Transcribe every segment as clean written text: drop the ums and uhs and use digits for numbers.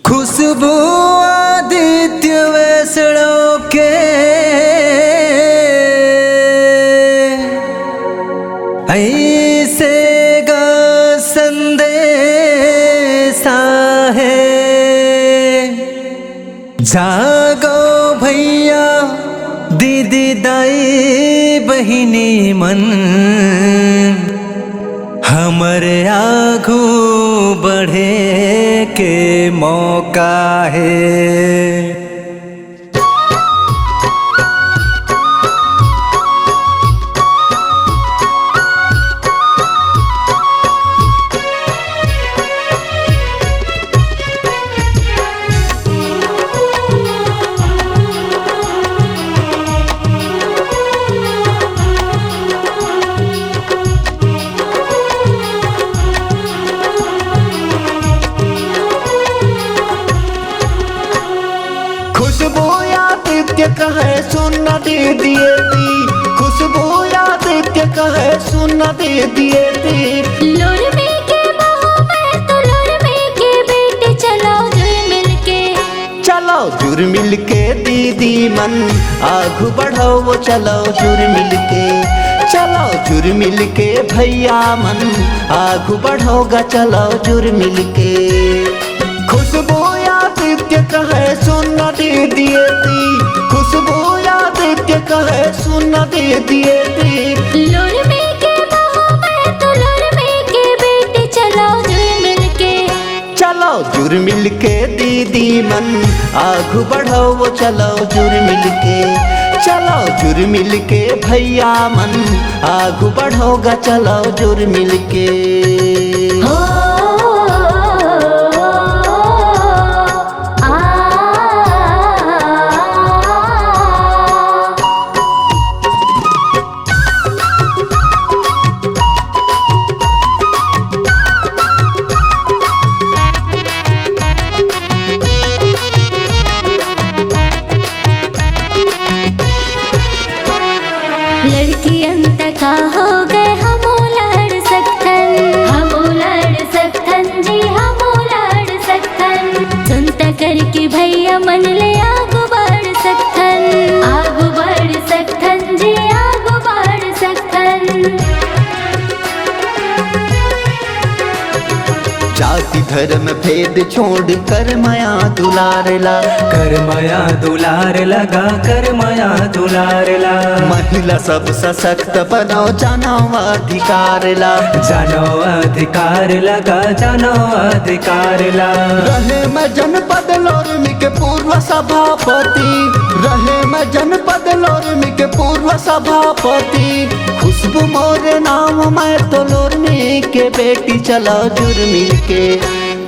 खुशबू आदित्य वैष्णव के ऐसे गा संदेशा है। जागो भैया दीदी दाई बहिनी मन, हमरे आगू बढ़े के मौका है। खुशबू आदित्य कहे सुन दे दिए दी, खुशबू आदित्य कहे सुन दे दिए दी। लोरमे के बहू में तो लोरमे के बेटे, चलो जुर मिलके, चलो जुर मिलके दीदी मन आगू बढ़ो, वो चलो जुर मिलके, चलो जुर मिलके भैया मन आगू बढ़ोगा, चलो जुर मिलके। खुशबू आदित्य कहे सुन दे दिए दी, खुशबू आदित्य कहे सुन दे दिए दी। लोरमे के बहू में तो लोरमे के बेटे, चलो जुर मिलके, चलो जुर मिलके दीदी मन आगू बढ़ो, वो चलो जुर मिलके, चलो जुर मिलके भैया मन आगू बढ़ोगा, चलो जुर मिलके। हो लड़की अंत का हो गए, हमो लड़ सकथन, हमो लड़ सकथन जी, हमो लड़ सकथन। सुनता करके भैया मन ले आगू बढ़ सकथन, आगू बढ़ सकथन जी, आगू बढ़ सकथन। जाति धर्म भेद छोड़ कर माया दुलार ला, कर माया दुलार लगा, कर माया दुलार ला। महिला सब सशक्त बनो, जानो अधिकार ला, जानो अधिकार लगा, जानो अधिकार ला। रहे मैं जनपद लोरमी के पूर्व सभापति, रहे मैं जनपद लोरमी के पूर्व सभापति। खुशबू मोरे नाम मैं तो लोरमी के बेटी, चलो जुर मिलके,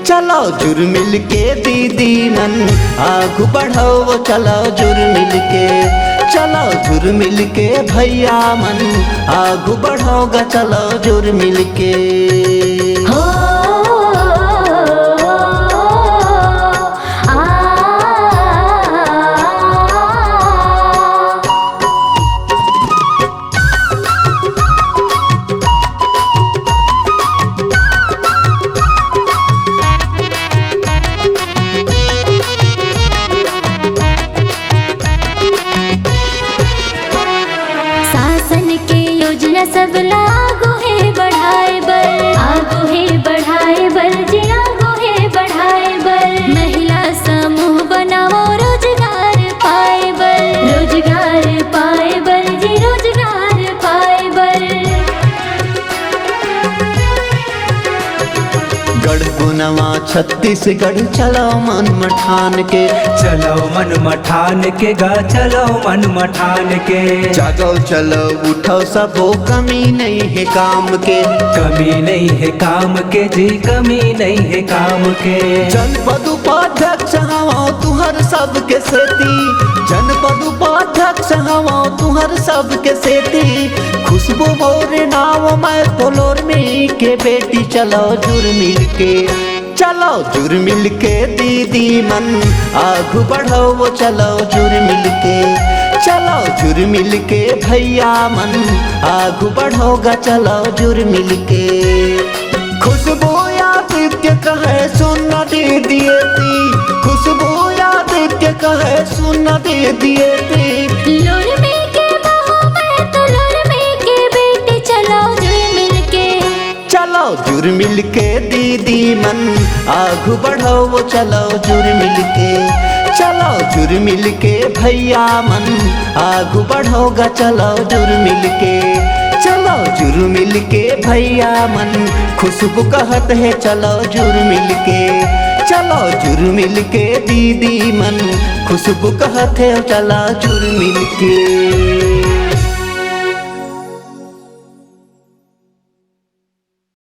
चलो जुर मिलके दीदी मन आगू बढ़ो, वो चलो जुर मिलके, चलो जुर मिलके भैया मन आगू बढ़ोगा, चलो जुर मिलके। हो शासन के योजना सब लागू है बढ़ाए बर, आगू है बढ़ाए बर जी, आगू है बढ़ाए बर। महिला समूह बनाओ, रोजगार पाए बर, रोजगार पाए बर जी, रोजगार पाए बर। गढ़पुनवा छत्तीसगढ़ चलो मन मठान के, चलो मन मठान के गा, चलो मन मठान के। जागो चलो उठो सबो, कमी नहीं है काम के, कमी नहीं है काम के जी, कमी नहीं है काम के। जनपद उपाध्यक्ष हवा तुहर सबके सेती, जनपद उपाध्यक्ष हवा तुहर सबके सेती। खुशबू मोरे नाव मैं तो लोरमी के बेटी, चलो जुर मिलके, चलो जुर मिलके दीदी मन आगू बढ़ो, वो चलो जुर मिलके, चलो जुर मिलके भैया मन आगू बढ़ोगा, चलो जुर मिलके। खुशबू आदित्य कहे सुन दे दिए दी, दे दिए थे। लोरमी के बहू मैं तो लोरमी के बेटे, चलो जुड़ मिल के, चलो जुड़ मिल के दीदी मन आगू बढ़ो, वो चलो जुड़ मिल के, चलो जुड़ मिल के भैया मन आगू बढ़ोगा, चलो जुड़ मिल के, चलो जुड़ मिल के भैया मन खुशबू कहत है, चलो जुड़ मिल के, चलो जुड़ मिल के दीदी मन खुशबू कहत है, चलो जुड़ मिल के।